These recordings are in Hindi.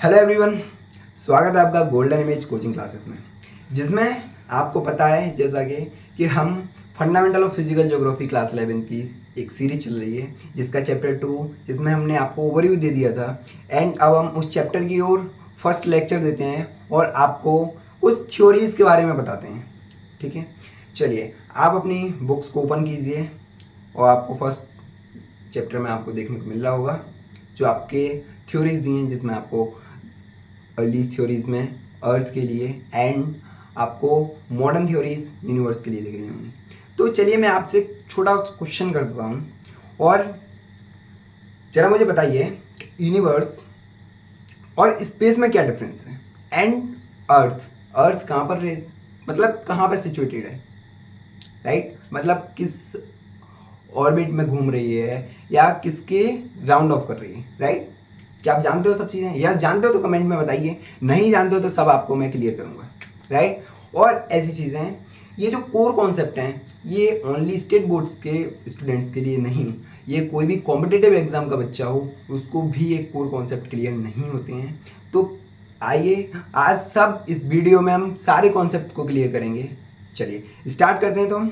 हेलो एवरीवन, स्वागत है आपका गोल्डन इमेज कोचिंग क्लासेस में, जिसमें आपको पता है जैसा कि हम fundamental of physical geography class 11 की एक सीरीज चल रही है, जिसका चैप्टर 2, जिसमें हमने आपको ओवरव्यू दे दिया था। एंड अब हम उस चैप्टर की ओर फर्स्ट लेक्चर देते हैं और आपको कुछ थ्योरीज़ के बारे में बताते हैं। ठीक है, चलिए आप अपनी बुक्स को ओपन कीजिए और आपको फर्स्ट चैप्टर में आपको देखने को मिल रहा होगा जो आपके थ्योरीज दी हैं, जिसमें आपको अर्ली थ्योरीज में अर्थ के लिए एंड आपको मॉडर्न थ्योरीज यूनिवर्स के लिए दिख रही होंगी। तो चलिए मैं आपसे एक छोटा क्वेश्चन करता हूँ और जरा मुझे बताइए यूनिवर्स और स्पेस में क्या डिफरेंस है। एंड अर्थ कहाँ पर मतलब कहाँ पर सिचुएटेड है, राइट? मतलब किस ऑर्बिट में घूम रही है या किसके राउंड ऑफ कर रही है, राइट? क्या आप जानते हो सब चीज़ें? या जानते हो तो कमेंट में बताइए, नहीं जानते हो तो सब आपको मैं क्लियर करूँगा, राइट? और ऐसी चीज़ें हैं, ये जो कोर कॉन्सेप्ट हैं ये ओनली स्टेट बोर्ड्स के स्टूडेंट्स के लिए नहीं, ये कोई भी कॉम्पिटिटिव एग्जाम का बच्चा हो उसको भी ये कोर कॉन्सेप्ट क्लियर नहीं होते हैं। तो आइए आज सब इस वीडियो में हम सारे कॉन्सेप्ट को क्लियर करेंगे। चलिए स्टार्ट करते हैं।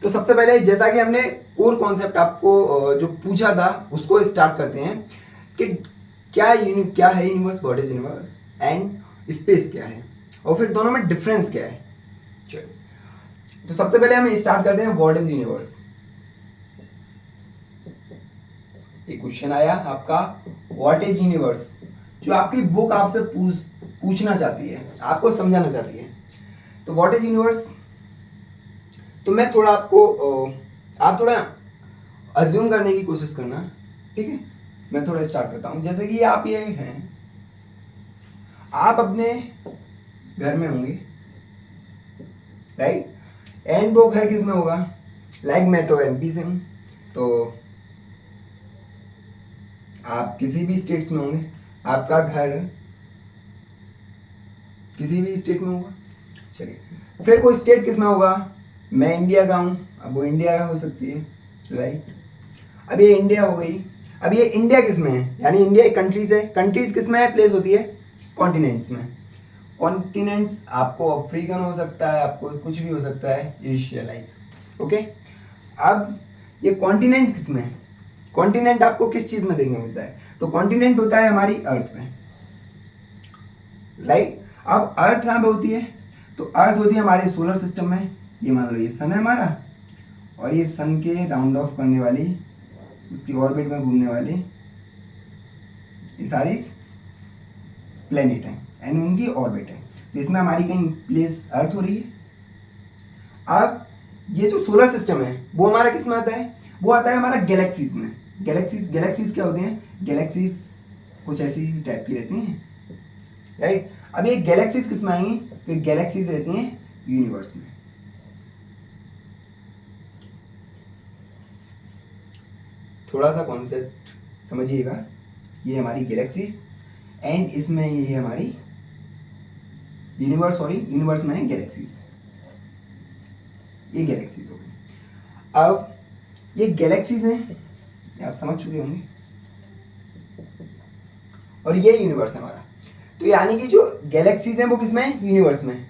तो सबसे पहले जैसा कि हमने कोर कॉन्सेप्ट आपको जो पूछा था उसको स्टार्ट करते हैं कि क्या है universe, what is universe, and space क्या है, और फिर दोनों में डिफरेंस क्या है। चलिए तो सबसे पहले हम स्टार्ट करते हैं व्हाट इज यूनिवर्स। एक क्वेश्चन आया आपका व्हाट इज यूनिवर्स, जो आपकी बुक आपसे पूछना चाहती है, आपको समझाना चाहती है। तो व्हाट इज यूनिवर्स, तो मैं थोड़ा आप थोड़ा अज्यूम करने की कोशिश करना, ठीक है? मैं थोड़ा स्टार्ट करता हूँ। जैसे कि आप ये हैं, आप अपने घर में होंगे, राइट? एंड वो घर किस में होगा? लाइक मैं तो एमपी से हूँ, तो आप किसी भी स्टेट्स में होंगे, आपका घर किसी भी स्टेट में होगा। चलिए फिर कोई स्टेट किस में होगा? मैं इंडिया का हूँ, अब वो इंडिया का हो सकती है, राइट? अब ये इंडिया हो गई। अब ये इंडिया किस में है? यानी इंडिया एक कंट्रीज है। कंट्रीज किस में है प्लेस होती है? कॉन्टिनेंट्स में। कॉन्टिनेंट्स आपको अफ्रीकन हो सकता है, आपको कुछ भी हो सकता है, एशिया लाइक, ओके? अब ये कॉन्टिनेंट किस में है? कॉन्टिनेंट आपको किस चीज़ में देखने को मिलता है? तो कॉन्टिनेंट होता है हमारी अर्थ में, राइट? अब अर्थ कहाँ पे होती है? तो अर्थ होती है हमारे सोलर सिस्टम में। ये मान लो ये सन है हमारा, और ये सन के राउंड ऑफ करने वाली, उसकी ऑर्बिट में घूमने वाली ये सारी प्लेनेट है एंड उनकी ऑर्बिट है। तो इसमें हमारी कहीं प्लेस अर्थ हो रही है। अब ये जो सोलर सिस्टम है वो हमारा किस में आता है? वो आता है हमारा गैलेक्सीज में। गैलेक्सीज क्या होते हैं? गैलेक्सीज कुछ ऐसी टाइप की रहती हैं, राइट? अब ये गैलेक्सीज किस में आएंगी? तो ये गैलेक्सीज रहती हैं यूनिवर्स में। थोड़ा सा कॉन्सेप्ट समझिएगा, ये हमारी गैलेक्सीज एंड इसमें ये हमारी यूनिवर्स, सॉरी यूनिवर्स में गैलेक्सीज, ये गैलेक्सीज हो गई। अब ये गैलेक्सीज हैं, ये आप समझ चुके होंगे, और ये यूनिवर्स है हमारा। तो यानी कि जो गैलेक्सीज हैं वो किसमें है? यूनिवर्स में।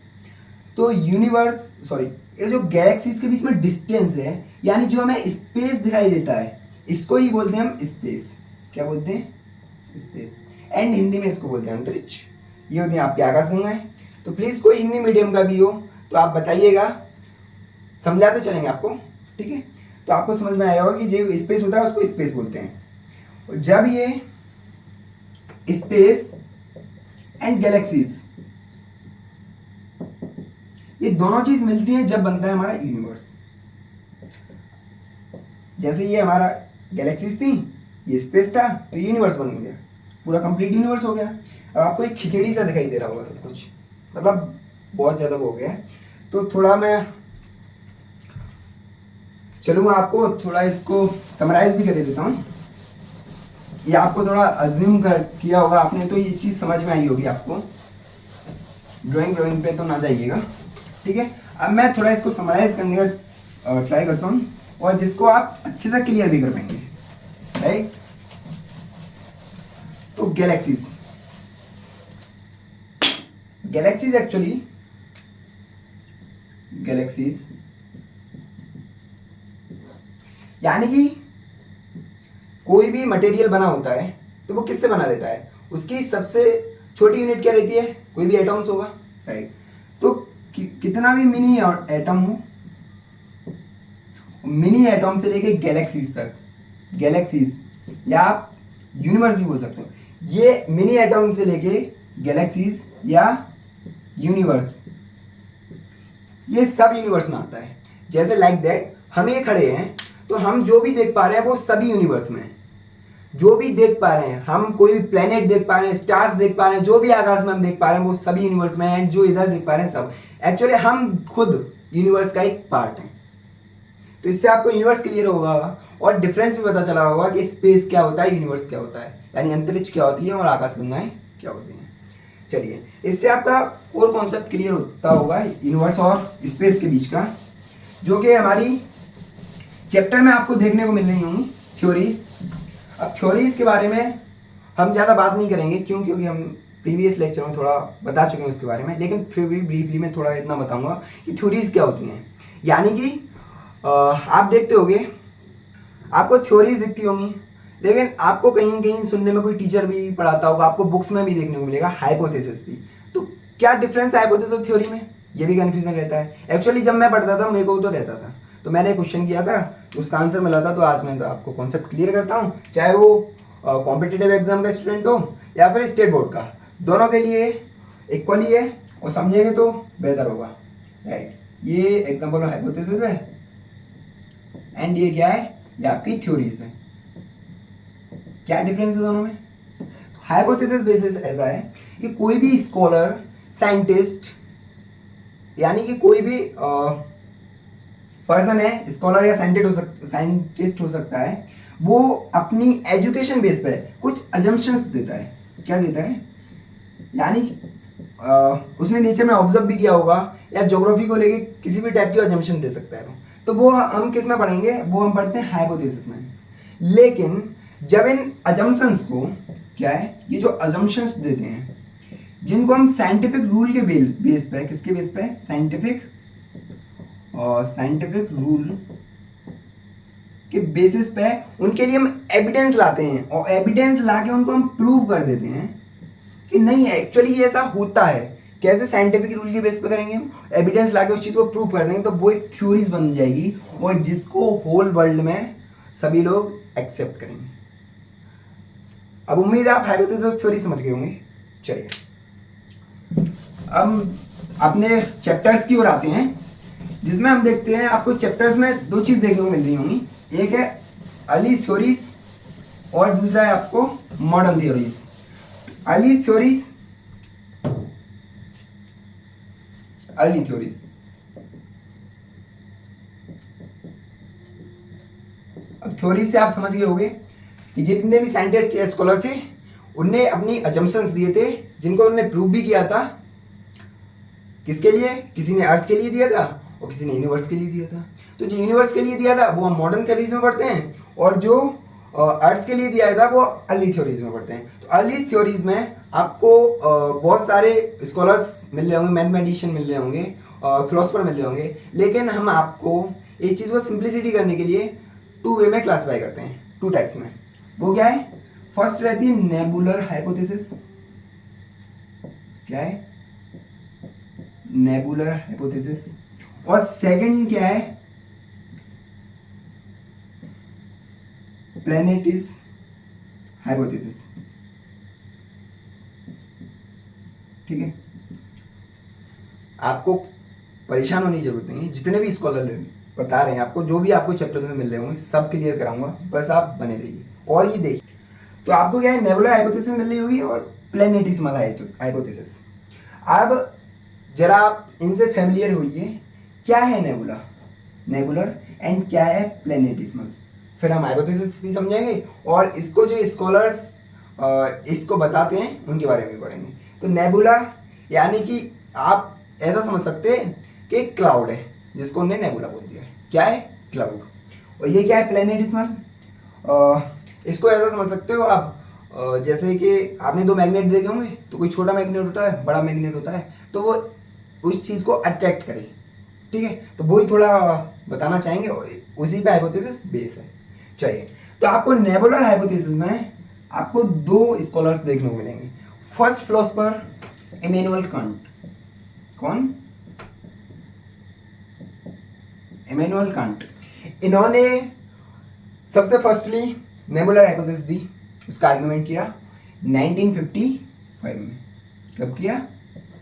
तो यूनिवर्स, सॉरी, ये जो गैलेक्सीज के बीच में डिस्टेंस है, यानी जो हमें स्पेस दिखाई देता है, इसको ही बोलते हैं हम स्पेस। क्या बोलते हैं? स्पेस। एंड हिंदी में इसको बोलते हैं अंतरिक्ष। ये होती है आपकी आकाशगंगाएं। तो प्लीज़ कोई हिंदी मीडियम का भी हो तो आप बताइएगा, समझाते चलेंगे आपको, ठीक है? तो आपको समझ में आया होगा कि जो स्पेस होता है उसको स्पेस बोलते हैं। और जब ये स्पेस एंड गैलेक्सीज ये दोनों चीज मिलती है जब बनता है हमारा यूनिवर्स। जैसे ये हमारा गैलेक्सीज थी, ये स्पेस था, तो यूनिवर्स बन गया, पूरा कंप्लीट यूनिवर्स हो गया। अब आपको एक खिचड़ी सा दिखाई दे रहा होगा सब कुछ, मतलब बहुत ज़्यादा हो गया है। तो थोड़ा मैं चलूँगा, आपको थोड़ा इसको समराइज भी कर देता हूँ। ये आपको थोड़ा अज्यूम किया होगा आपने, तो ये चीज़ समझ में आई होगी आपको। ड्राइंग पे तो ना जाइएगा, ठीक है? अब मैं थोड़ा इसको समराइज करने का ट्राई करता हूँ, और जिसको आप अच्छे से क्लियर भी कर पाएंगे, राइट? तो गैलेक्सीज, गैलेक्सीज एक्चुअली गैलेक्सीज यानी कि कोई भी मटेरियल बना होता है तो वो किससे बना रहता है, उसकी सबसे छोटी यूनिट क्या रहती है, कोई भी एटम्स होगा, राइट। तो कितना भी मिनी एटम हो, मिनी एटम से लेके गैलेक्सीज तक, गैलेक्सीज या आप यूनिवर्स भी बोल सकते हो, ये मिनी एटम से लेके गैलेक्सीज या यूनिवर्स, ये सब यूनिवर्स में आता है। जैसे लाइक दैट हम ये खड़े हैं तो हम जो भी देख पा रहे हैं वो सभी यूनिवर्स में है। जो भी देख पा रहे हैं हम, कोई भी प्लेनेट देख पा रहे हैं, स्टार्स देख पा रहे हैं, जो भी आकाश में हम देख पा रहे हैं वो सभी यूनिवर्स में है। जो इधर देख पा रहे हैं सब, एक्चुअली हम खुद यूनिवर्स का एक पार्ट है। तो इससे आपको यूनिवर्स क्लियर होगा और डिफरेंस भी पता चला होगा कि स्पेस क्या होता है, यूनिवर्स क्या होता है, यानी अंतरिक्ष क्या होती है और आकाशगंगाएं क्या होती हैं। चलिए, इससे आपका और कॉन्सेप्ट क्लियर होता होगा यूनिवर्स और स्पेस के बीच का, जो कि हमारी चैप्टर में आपको देखने को मिल रही होंगी थ्योरीज। अब थ्योरीज के बारे में हम ज़्यादा बात नहीं करेंगे, क्यों, क्योंकि हम प्रीवियस लेक्चर में थोड़ा बता चुके हैं उसके बारे में, लेकिन फिर भी ब्रीफली मैं थोड़ा इतना बताऊंगा कि थ्योरीज क्या होती हैं। यानी कि आप देखते होंगे, आपको थ्योरीज दिखती होंगी, लेकिन आपको कहीं न कहीं सुनने में कोई टीचर भी पढ़ाता होगा, आपको बुक्स में भी देखने को मिलेगा हाइपोथेसिस भी। तो क्या डिफरेंस है हाइपोथेसिस और थ्योरी में, ये भी कन्फ्यूजन रहता है। एक्चुअली जब मैं पढ़ता था मेरे को तो रहता था, तो मैंने क्वेश्चन किया था, उसका आंसर मिला था। तो आज मैं तो आपको कॉन्सेप्ट क्लियर करता हूँ, चाहे वो कॉम्पिटिटिव एग्जाम का स्टूडेंट हो या फिर स्टेट बोर्ड का, दोनों के लिए इक्वली है और समझेंगे तो बेहतर होगा, राइट। ये एग्जाम्पल हाइपोथेसिस है एंड ये क्या है, ये आपकी थ्योरीज है। क्या डिफरेंस है दोनों में? हाइपोथेसिस बेसिस ऐसा है कि कोई भी स्कॉलर, साइंटिस्ट, यानी कि कोई भी पर्सन है, स्कॉलर या साइंटिस्ट हो सकता है, वो अपनी एजुकेशन बेस पे कुछ अजम्पशंस देता है। क्या देता है? यानी उसने नेचर में ऑब्जर्व भी किया होगा या ज्योग्राफी को लेके किसी भी टाइप की अजम्पशन दे सकता है। तो वो हम किस में पढ़ेंगे? वो हम पढ़ते हैं हाइपोथेसिस में। लेकिन जब इन अजम्पशंस को, क्या है, ये जो अजम्पशंस देते हैं, जिनको हम साइंटिफिक रूल के बेस पे, किसके बेस पे? साइंटिफिक रूल के बेसिस पे उनके लिए हम एविडेंस लाते हैं और एविडेंस लाके उनको हम प्रूव कर देते हैं कि नहीं एक्चुअली ये ऐसा होता है। कैसे? साइंटिफिक रूल के बेस पे करेंगे हम, एविडेंस लाके उस चीज़ को प्रूव कर देंगे, तो वो एक थ्योरीज बन जाएगी और जिसको होल वर्ल्ड में सभी लोग एक्सेप्ट करेंगे। अब उम्मीद है आप हाइपोथेसिस थ्योरी समझ गए होंगे। चलिए अब अपने चैप्टर्स की ओर आते हैं, जिसमें हम देखते हैं आपको चैप्टर्स में दो चीज़ देखने को मिल रही होंगी। एक है अर्ली थ्योरीज और दूसरा है आपको modern theories. Early theories, early theories, अब थ्योरीज से आप समझ गए होंगे कि जितने भी साइंटिस्ट या स्कॉलर थे उनने अपनी अजम्पशंस दिए थे, जिनको उन्होंने प्रूव भी किया था। किसके लिए? किसी ने अर्थ के लिए दिया था और किसी ने यूनिवर्स के लिए दिया था। तो जो यूनिवर्स के लिए दिया था वो हम मॉडर्न थ्योरीज में पढ़ते हैं, और जो अर्थ के लिए दिया था वो अर्ली थ्योरीज में पढ़ते हैं। तो अर्ली थ्योरीज में आपको बहुत सारे स्कॉलर्स मिल रहे होंगे, मैथमेटिशियन मिल रहे होंगे, फिलोसफर मिल रहे होंगे, लेकिन हम आपको इस चीज़ को सिंप्लिसिटी करने के लिए टू वे में क्लासीफाई करते हैं, टू टाइप्स में। वो क्या है? फर्स्ट रहती है नेबुलर हाइपोथेसिस। क्या है? Nebular hypothesis. और सेकंड क्या है? प्लैनेटिस हाइपोथेसिस। ठीक है, आपको परेशान होने की जरूरत नहीं है। जितने भी स्कॉलर बता रहे हैं आपको, जो भी आपको चैप्टर्स में मिल रहे होंगे, सब क्लियर कराऊंगा, बस आप बने रहिए। और ये देखिए, तो आपको क्या है, नेबुलर हाइपोथेसिस मिल रही होगी और प्लैनेटिसिमल हाइपोथेसिस। अब जरा आप इनसे फैमिलियर होइए, क्या है नेबुला, नेबुलर, एंड क्या है प्लैनेटिसिमल। फिर हम हाइपोथेसिस भी समझेंगे और इसको जो स्कॉलर्स इसको बताते हैं उनके बारे में पढ़ेंगे। तो नेबुला यानी कि आप ऐसा समझ सकते हैं कि एक क्लाउड है जिसको उन्होंने नेबुला बोल दिया। क्या है? क्लाउड। और ये क्या है? प्लैनेटिसिमल। इसको ऐसा समझ सकते हो आप, जैसे कि आपने दो मैग्नेट देखे होंगे, तो कोई छोटा मैग्नेट होता है, बड़ा मैग्नेट होता है, तो वो उस चीज़ को अट्रैक्ट करे, ठीक है। तो वही थोड़ा बताना चाहेंगे, उसी पे हाइपोथेसिस बेस है। चलिए, तो आपको नेबुलर हाइपोथेसिस में आपको दो स्कॉलर्स देखने को मिलेंगे। First philosopher Immanuel Kant. कौन? Immanuel Kant. इन्होंने सबसे फर्स्टली नेबुलर हाइपोथेसिस दी, उसका आर्गुमेंट किया 1955 में। कब किया?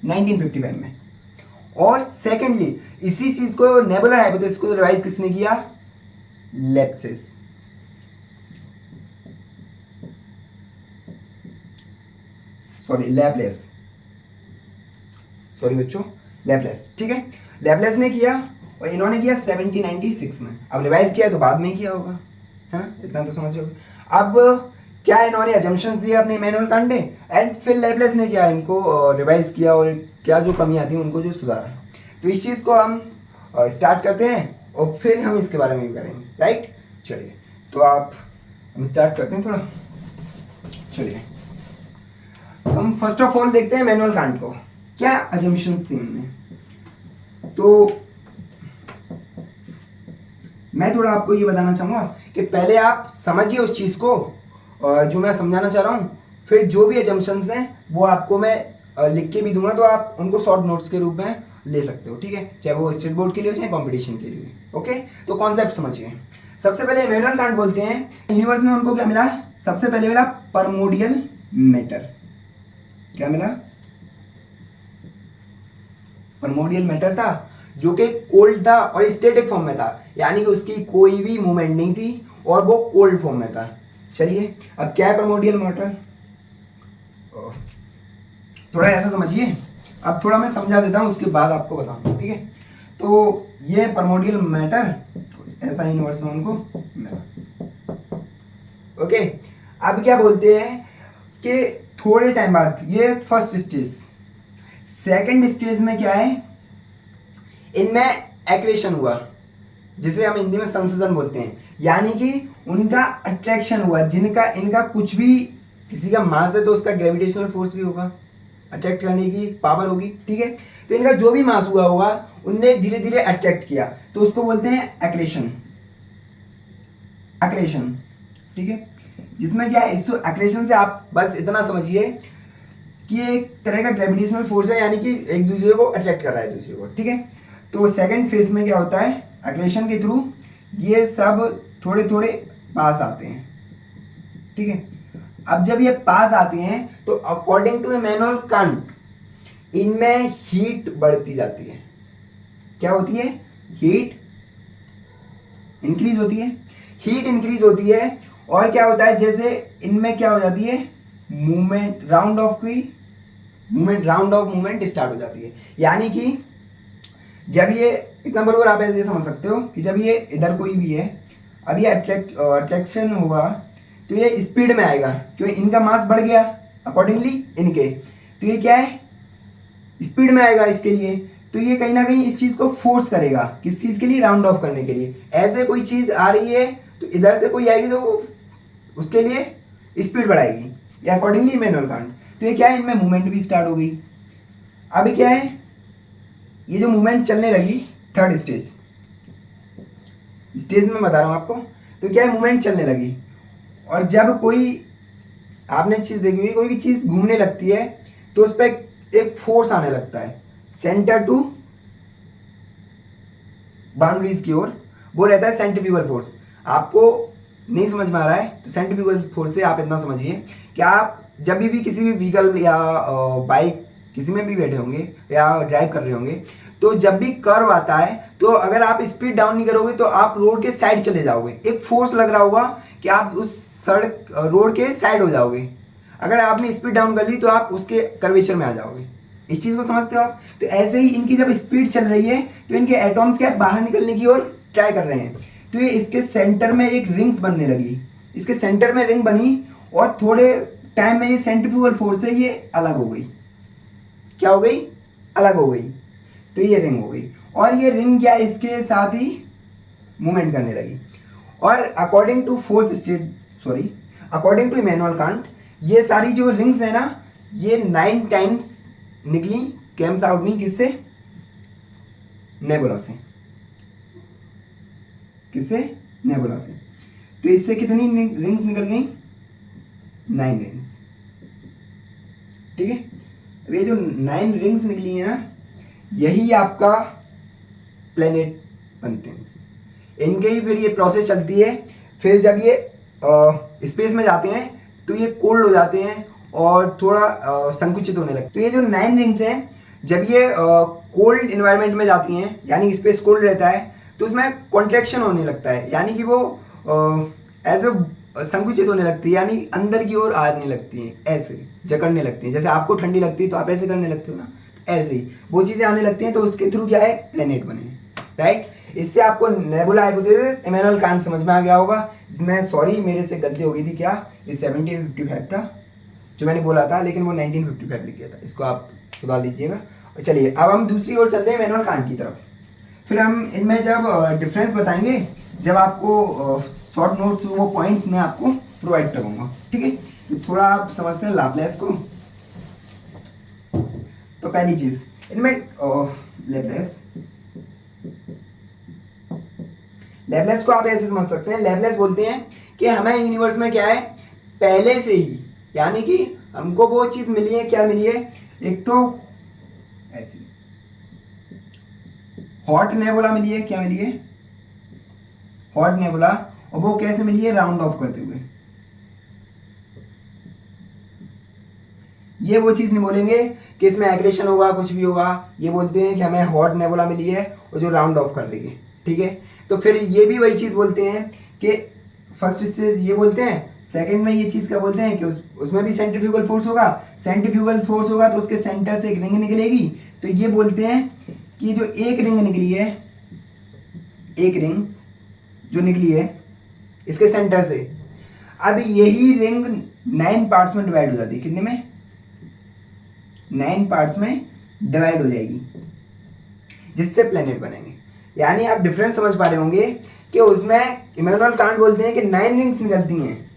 1955 में। और सेकेंडली इसी चीज को, नेबुलर हाइपोथेसिस को रिवाइज किसने किया? लेप्सिस। Sorry, Laplace. सॉरी बच्चों, लैपलेस, ठीक है। लैपलेस ने किया और इन्होंने किया 1796 में। अब रिवाइज किया तो बाद में ही किया होगा, है ना, इतना तो समझ रहे हो। अब क्या इन्होंने अजम्पशंस दिए अपने इमैनुअल कांट ने, एंड फिर लैपलेस ने क्या इनको रिवाइज किया और क्या जो कमियां थी उनको जो सुधारा। तो इस चीज़ को हम स्टार्ट करते हैं और फिर हम इसके बारे में भी करेंगे, राइट। चलिए, तो हम स्टार्ट करते हैं थोड़ा। चलिए, तो हम फर्स्ट ऑफ ऑल देखते हैं इमैनुअल कांट को, क्या अजम्पशंस थी उनमें। तो मैं थोड़ा आपको ये बताना चाहूँगा कि पहले आप समझिए उस चीज़ को जो मैं समझाना चाह रहा हूँ, फिर जो भी अजम्पशंस हैं वो आपको मैं लिख के भी दूंगा, तो आप उनको शॉर्ट नोट्स के रूप में ले सकते हो, ठीक है, चाहे वो स्टेट बोर्ड के लिए हो चाहे कॉम्पिटिशन के लिए। ओके, तो कॉन्सेप्ट समझिए। सबसे पहले इमैनुअल कांट बोलते हैं यूनिवर्स में उनको क्या मिला? सबसे पहले मिला परमोडियल मैटर। क्या मिला? परमोडियल मैटर था, जो कि कोल्ड था और स्टैटिक फॉर्म में था, यानी कि उसकी कोई भी मूवमेंट नहीं थी और वो कोल्ड फॉर्म में था। चलिए, अब क्या है परमोडियल मैटर? थोड़ा ऐसा समझिए, अब थोड़ा मैं समझा देता हूँ, उसके बाद आपको बताऊंगा, ठीक है। तो ये परमोडियल मैटर ऐसा यूनिवर्स में उनको मिला। ओके, अब क्या बोलते हैं कि थोड़े टाइम बाद, ये फर्स्ट स्टेज, सेकंड स्टेज में क्या है, इनमें एक्रेशन हुआ, जिसे हम हिंदी में संशोधन बोलते हैं, यानी कि उनका अट्रैक्शन हुआ। जिनका इनका कुछ भी, किसी का मास है तो उसका ग्रेविटेशनल फोर्स भी होगा, अट्रैक्ट करने की पावर होगी, ठीक है। तो इनका जो भी मास हुआ होगा उनने धीरे धीरे अट्रैक्ट किया, तो उसको बोलते हैं एक्रेशन। एक्रेशन, ठीक है, जिसमें क्या है, इस एक्रेशन से आप बस इतना समझिए कि एक तरह का ग्रेविटेशनल फोर्स है, यानी कि एक दूसरे को अट्रैक्ट कर रहा है दूसरे को, ठीक है। तो सेकंड फेज में क्या होता है, एक्रेशन के थ्रू ये सब थोड़े थोड़े पास आते हैं, ठीक है। अब जब ये पास आते हैं तो अकॉर्डिंग टू इमैनुअल कांट इनमें हीट बढ़ती जाती है। क्या होती है? हीट इंक्रीज होती है। हीट इंक्रीज होती है और क्या होता है, जैसे इनमें क्या हो जाती है, movement, round of movement start हो जाती है। यानी कि जब ये एग्जाम्पल और आप ऐसे समझ सकते हो कि जब ये इधर कोई भी है, अब ये अट्रैक्शन हुआ तो ये स्पीड में आएगा, क्योंकि इनका मास बढ़ गया अकॉर्डिंगली इनके, तो ये क्या है, स्पीड में आएगा इसके लिए। तो ये कहीं ना कहीं इस चीज़ को फोर्स करेगा, किस चीज़ के लिए, राउंड ऑफ करने के लिए। ऐसे कोई चीज़ आ रही है तो इधर से कोई आएगी तो उसके लिए स्पीड बढ़ाएगी, या अकॉर्डिंगली इमैनुअल कांट। तो ये क्या है, इनमें मूवमेंट भी स्टार्ट हो गई। अभी क्या है, ये जो मूवमेंट चलने लगी, थर्ड स्टेज में बता रहा हूँ आपको, तो क्या है, मूवमेंट चलने लगी। और जब कोई, आपने चीज़ देखी हुई, कोई भी चीज़ घूमने लगती है तो उस पर एक फोर्स आने लगता है सेंटर टू बाउंड्रीज की ओर, वो रहता है सेंट्रीफ्यूगल फोर्स। आपको नहीं समझ में आ रहा है तो सेंट्रीफ्यूगल फोर्स से आप इतना समझिए कि आप जब भी किसी भी व्हीकल या बाइक किसी में भी बैठे होंगे या ड्राइव कर रहे होंगे, तो जब भी कर्व आता है तो अगर आप स्पीड डाउन नहीं करोगे तो आप रोड के साइड चले जाओगे। एक फोर्स लग रहा होगा कि आप उस सड़क, रोड के साइड हो जाओगे। अगर आपने स्पीड डाउन कर ली तो आप उसके कर्वेचर में आ जाओगे। इस चीज़ को समझते हो आप? तो ऐसे ही इनकी जब स्पीड चल रही है तो इनके एटॉम्स क्या बाहर निकलने की ओर ट्राई कर रहे हैं, तो ये इसके सेंटर में एक रिंग्स बनने लगी। इसके सेंटर में रिंग बनी और थोड़े टाइम में ये सेंट्रीफ्यूगल फोर्स से ये अलग हो गई। क्या हो गई? अलग हो गई। तो ये रिंग हो गई और ये रिंग क्या इसके साथ ही मूवमेंट करने लगी। और अकॉर्डिंग टू इमैनुअल कांट, ये सारी जो रिंग्स है ना, ये 9 टाइम्स निकली, कैम्स आउट हुई किससे? नेबुला से। किससे? नेबुला से। तो इससे कितनी रिंग्स निकल गई? 9 रिंग्स। ठीक है, अब ये जो 9 रिंग्स निकली है ना, यही आपका प्लेनेट बनते हैं। इनके ही फिर ये प्रोसेस चलती है। फिर जब ये स्पेस में जाते हैं तो ये कोल्ड हो जाते हैं और थोड़ा संकुचित होने लगते हैं। तो ये जो 9 रिंग्स हैं, जब ये कोल्ड इन्वायरमेंट में जाती हैं, यानी स्पेस कोल्ड रहता है, तो उसमें कॉन्ट्रैक्शन होने लगता है, यानी कि वो एज ए संकुचित होने लगती है, यानी अंदर की ओर आने लगती हैं, ऐसे जकड़ने लगती हैं। जैसे आपको ठंडी लगती है तो आप ऐसे करने लगते हो ना, ऐसे ही वो चीज़ें आने लगती हैं। तो उसके थ्रू क्या है? प्लेनेट बने हैं, राइट। इससे आपको नेबुला हाइपोथेसिस, इमैनुअल कांट समझ में आ गया होगा। इसमें सॉरी मेरे से गलती हो गई थी, क्या ये 1755 था जो मैंने बोला था, लेकिन वो 1955 लिख गया था, इसको आप सुधार लीजिएगा। और चलिए अब हम दूसरी ओर चलते हैं, इमैनुअल कांट की तरफ। फिर हम इनमें जब डिफरेंस बताएंगे, जब आपको शॉर्ट नोट्स वो पॉइंट्स मैं आपको प्रोवाइड करूँगा, ठीक है। तो थोड़ा आप समझते हैं लाप्लास को। तो पहली चीज़ इनमें लैपलेस को आप ऐसे समझ सकते हैं। लैपलेस बोलते हैं कि हमें यूनिवर्स में क्या है, पहले से ही, यानी कि हमको वो चीज़ मिली है, क्या मिली है? एक तो ऐसी हॉट नेबुला मिली है, क्या मिली है? Hot nebula. और वो कैसे मिली है? राउंड ऑफ करते हुए। ये वो चीज़ नहीं बोलेंगे कि इसमें एग्रेशन होगा, कुछ भी होगा। ये बोलते हैं कि हमें हॉट नेबुला मिली है और जो राउंड ऑफ कर रही है, ठीक है। तो फिर ये भी वही चीज़ बोलते हैं कि फर्स्ट स्टेज ये बोलते हैं, सेकंड में ये चीज़ क्या बोलते हैं कि उसमें भी सेंट्रीफ्यूगल फोर्स होगा। सेंट्रीफ्यूगल फोर्स होगा तो उसके सेंटर से एक रिंग निकलेगी। तो ये बोलते हैं कि जो एक रिंग निकली है, एक रिंग जो निकली है इसके सेंटर से, अब यही रिंग 9 पार्ट्स में डिवाइड हो जाती है। कितने में? 9 पार्ट्स में डिवाइड हो जाएगी, जिससे प्लेनेट बनेंगे। यानी आप डिफरेंस समझ पा रहे होंगे कि उसमें इमैनुअल कांट बोलते हैं कि 9 रिंग्स निकलती हैं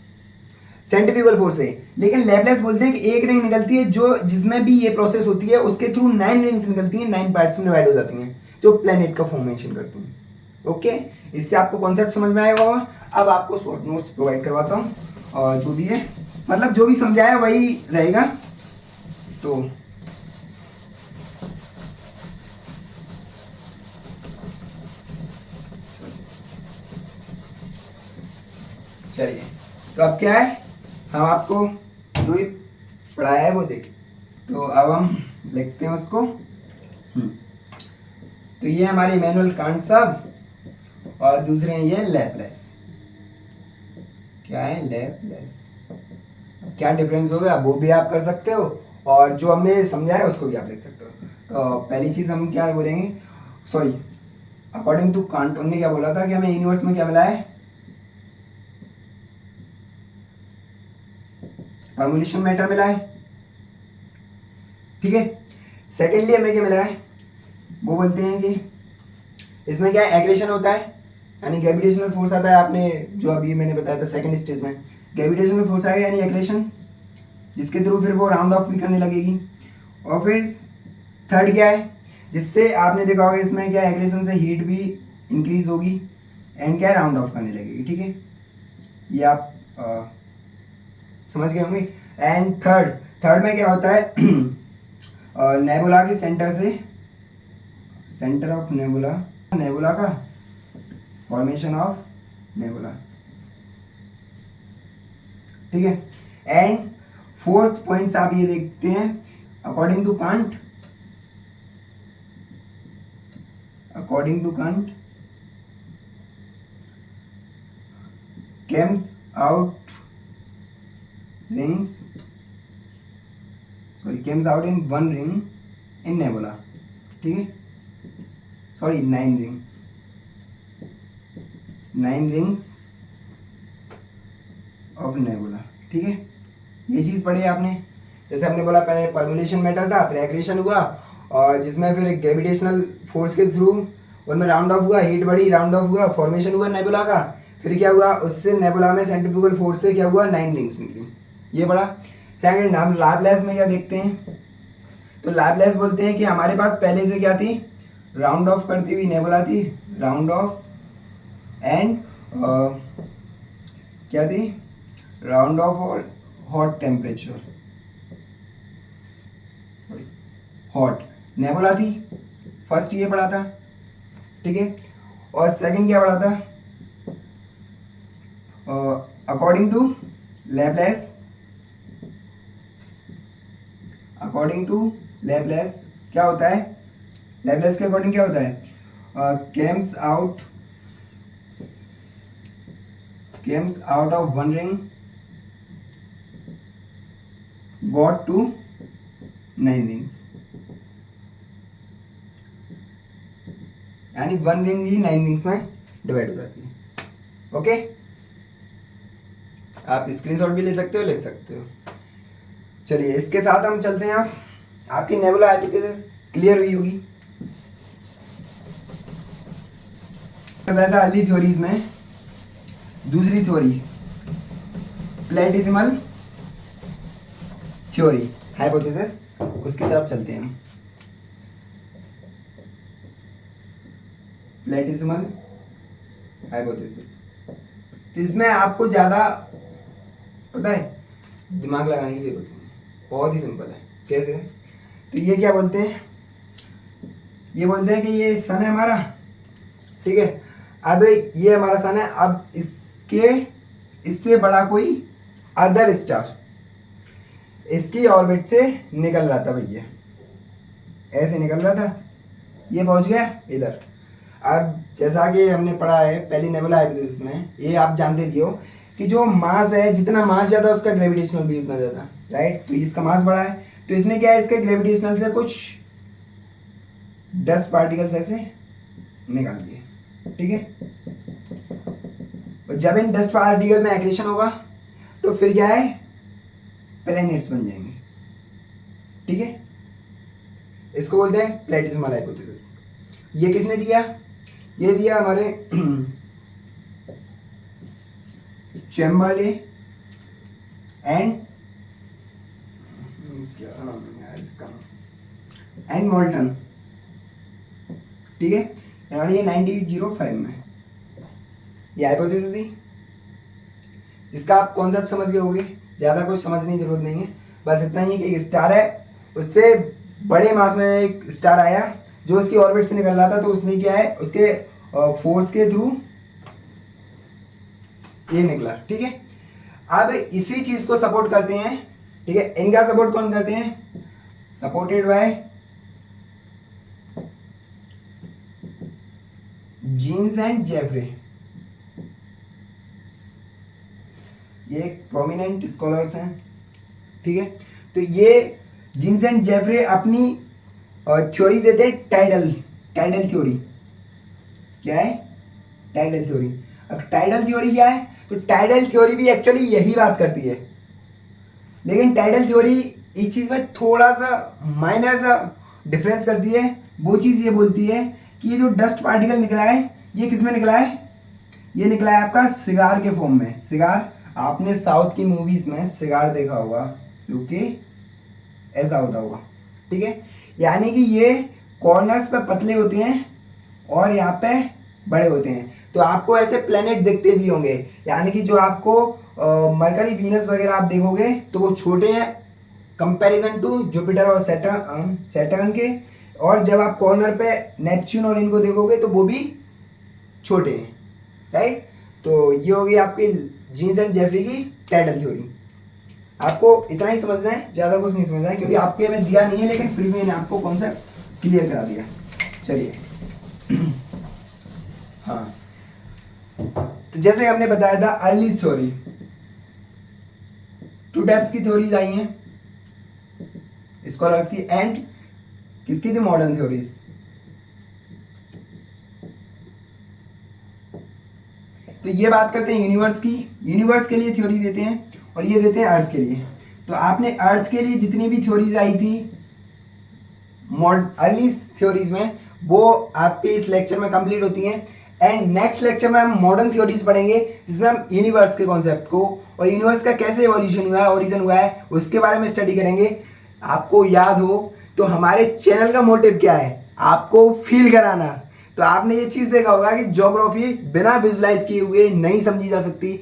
सेंट्रीफ्यूगल फोर्स से, लेकिन लैपलेस बोलते हैं कि एक रिंग निकलती है, जो जिसमें भी ये प्रोसेस होती है उसके थ्रू 9 रिंग्स निकलती हैं, 9 पार्ट्स में डिवाइड हो जाती हैं, जो प्लेनेट का फॉर्मेशन करती हैं। ओके, इससे आपको कॉन्सेप्ट समझ में आएगा होगा। अब आपको शॉर्ट नोट्स प्रोवाइड करवाता हूँ, और जो भी है मतलब जो भी समझाया वही रहेगा। तो चलिए, तो अब क्या है, हम आपको जो भी पढ़ाया है वो देखें। तो अब हम लिखते हैं उसको। तो ये हमारे इमैनुअल कांट साहब, और दूसरे हैं ये लैपलेस। क्या है? लैपलेस। क्या डिफरेंस हो गया वो भी आप कर सकते हो, और जो हमने समझा है उसको भी आप लिख सकते हो। तो पहली चीज़ हम क्या बोलेंगे, सॉरी, अकॉर्डिंग टू कांट उन्होंने क्या बोला था कि हमें यूनिवर्स में क्या मिला है? परमुलेशन मैटर मिला है, ठीक है। सेकेंडली हमें क्या मिला है? वो बोलते हैं कि इसमें क्या है, एग्रेशन होता है, यानी ग्रेविटेशनल फोर्स आता है। आपने जो अभी मैंने बताया था सेकंड स्टेज में, ग्रेविटेशनल फोर्स आएगा यानी एग्रेशन, जिसके थ्रू फिर वो राउंड ऑफ भी करने लगेगी। और फिर थर्ड क्या है, जिससे आपने देखा होगा इसमें क्या, एग्रेशन से हीट भी इंक्रीज होगी, एंड क्या है, राउंड ऑफ करने लगेगी, ठीक है। ये आप समझ गए होंगे। एंड थर्ड में क्या होता है, नेबुला के सेंटर से, सेंटर ऑफ नेबुला का फॉर्मेशन ऑफ नेबुला, ठीक है। एंड फोर्थ पॉइंट्स आप ये देखते हैं, according to Kant comes out in one ring in nebula, ठीक है। सॉरी, 9 रिंग्स ऑफ नेबुला, ठीक है। ये चीज़ पढ़ी आपने। जैसे हमने बोला पहले परमुलेशन मैटर था, फिर एग्रेशन हुआ, और जिसमें फिर ग्रेविटेशनल फोर्स के थ्रू उनमें राउंड ऑफ हुआ, हीट बढ़ी, राउंड ऑफ हुआ, फॉर्मेशन हुआ नेबुला का। फिर क्या हुआ, उससे नेबुला में सेंट्रीफ्यूगल फोर्स से क्या हुआ, 9 रिंग्स निकली। ये पढ़ा। सेकंड हम लाप्लास में क्या देखते हैं, तो लाप्लास बोलते हैं कि हमारे पास पहले से क्या थी, राउंड ऑफ करती हुई नेबुला थी, राउंड ऑफ एंड क्या थी, राउंड ऑफ और हॉट टेम्परेचर, हॉट नेबुला थी। फर्स्ट ये पढ़ा था, ठीक है। और सेकंड क्या पढ़ा था, according to Laplace, according to Laplace क्या होता है, लैप्लास के अकॉर्डिंग क्या होता है, comes out of one ring got to 9 rings, यानी 1 रिंग ही 9 रिंग्स में डिवाइड हो जाती है। ओके, आप स्क्रीनशॉट भी ले सकते हो, लिख सकते हो। चलिए इसके साथ हम चलते हैं। आपकी नेबुला हाइपोथेसिस क्लियर हुई होगी। बताया था अर्ली थ्योरीज में दूसरी थ्योरीज प्लेटिसिमल थ्योरी हाइपोथेसिस, उसकी तरफ चलते हैं हम। प्लेटिसिमल हाइपोथेसिस, तो इसमें आपको ज़्यादा पता है दिमाग लगाने की जरूरत नहीं, बहुत ही सिंपल है। कैसे, तो ये क्या बोलते हैं, ये बोलते हैं कि ये सन है हमारा, ठीक है। अब ये हमारा सन है, अब इससे बड़ा कोई अदर स्टार इसकी ऑर्बिट से निकल रहा था भैया, ऐसे निकल रहा था, ये पहुंच गया इधर। अब जैसा कि हमने पढ़ा है पहली नेबुला हाइपोथेसिस में, ये आप जानते भी हो कि जो मास है, जितना मास ज़्यादा उसका ग्रेविटेशनल भी उतना ज़्यादा, राइट। तो इसका मास बड़ा है, तो इसने क्या है, इसके ग्रेविटेशनल से कुछ 10 पार्टिकल्स ऐसे निकाल दिए, ठीक है। और जब इन 10 पार्टिकल में एक्रेशन होगा तो फिर क्या है, प्लैनेट्स बन जाएंगे, ठीक है। इसको बोलते हैं प्लेटिसिमल हाइपोथेसिस। ये किसने दिया, ये दिया हमारे चैम्बरले एंड क्या नाम है यार इसका, एंड मोल्टन, ठीक है। और ये 1905 में ये हाइपोथेसिस दी, इसका आप कॉन्सेप्ट समझ गए होंगे, ज़्यादा कुछ समझने की जरूरत नहीं है। बस इतना ही कि एक स्टार है, उससे बड़े मास में एक स्टार आया जो उसकी ऑर्बिट से निकल रहा था, तो उसने क्या है, उसके फोर्स के थ्रू ये निकला, ठीक है। अब इसी चीज को सपोर्ट करते हैं, ठीक है। इनका सपोर्ट कौन करते हैं, supported by Jeans and Jeffreys, ये एक प्रोमिनेंट स्कॉलर्स हैं, ठीक है। तो ये जीन्स एंड जेफरे अपनी थ्योरी देते हैं टाइडल थ्योरी। क्या है, टाइडल थ्योरी। अब टाइडल थ्योरी क्या है, तो टाइडल थ्योरी भी एक्चुअली यही बात करती है, लेकिन टाइडल थ्योरी इस चीज़ में थोड़ा सा माइनर सा डिफरेंस करती है। वो चीज़ ये बोलती है कि ये जो डस्ट पार्टिकल निकला है, ये किस में निकला है, ये निकला है आपका सिगार के फॉर्म में। सिगार, आपने साउथ की मूवीज़ में सिगार देखा होगा, क्योंकि ऐसा होता होगा, ठीक है। यानी कि ये कॉर्नर्स पे पतले होते हैं और यहाँ पे बड़े होते हैं। तो आपको ऐसे प्लेनेट दिखते भी होंगे, यानी कि जो आपको मरकरी वीनस वगैरह आप देखोगे तो वो छोटे हैं कंपैरिजन टू जुपिटर और सैटर्न के, और जब आप कॉर्नर पे नेपच्यून और इनको देखोगे तो वो भी छोटे हैं, राइट। तो ये होगी आपकी जीन्स एंड जेफरी की टाइडल थ्योरी। आपको इतना ही समझना है, ज़्यादा कुछ नहीं समझना है, क्योंकि आपके में दिया नहीं है, लेकिन फिर भी मैंने आपको कॉन्सेप्ट क्लियर करा दिया। चलिए हाँ, तो जैसे हमने बताया था अर्ली थ्योरी, 2 टाइप्स की थ्योरीज आई हैं स्कॉलर्स की, एंड किसकी थी, मॉडर्न थ्योरीज। तो ये बात करते हैं यूनिवर्स की, यूनिवर्स के लिए थ्योरी देते हैं, और ये देते हैं अर्थ के लिए। तो आपने अर्थ के लिए जितनी भी थ्योरीज आई थी अर्ली थ्योरीज में, वो आपके इस लेक्चर में कंप्लीट होती हैं। एंड नेक्स्ट लेक्चर में हम मॉडर्न थ्योरीज पढ़ेंगे, जिसमें हम यूनिवर्स के कॉन्सेप्ट को और यूनिवर्स का कैसे एवोल्यूशन हुआ है, ओरिजिन हुआ है, उसके बारे में स्टडी करेंगे। आपको याद हो तो हमारे चैनल का मोटिव क्या है, आपको फील कराना। तो आपने ये चीज़ देखा होगा कि ज्योग्राफी बिना विजुलाइज किए हुए नहीं समझी जा सकती।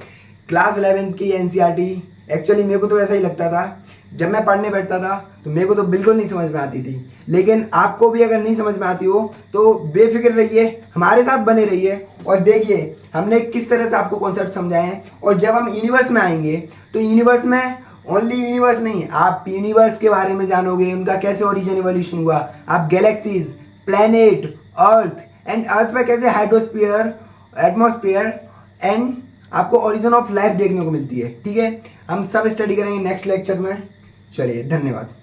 क्लास 11 की एनसीईआरटी एक्चुअली मेरे को तो ऐसा ही लगता था, जब मैं पढ़ने बैठता था तो मेरे को तो बिल्कुल नहीं समझ में आती थी। लेकिन आपको भी अगर नहीं समझ में आती हो तो बेफिक्र रहिए, हमारे साथ बने रहिए और देखिए हमने किस तरह से आपको कॉन्सेप्ट समझाए हैं। और जब हम यूनिवर्स में आएंगे तो यूनिवर्स में ओनली यूनिवर्स नहीं, आप यूनिवर्स के बारे में जानोगे, उनका कैसे ओरिजिन इवोल्यूशन हुआ, आप galaxies, planet, earth and earth पे कैसे हाइड्रोस्फीयर, एटमॉस्फेयर एंड आपको ओरिजिन ऑफ लाइफ देखने को मिलती है। ठीक है, हम सब स्टडी करेंगे नेक्स्ट लेक्चर में। चलिए, धन्यवाद।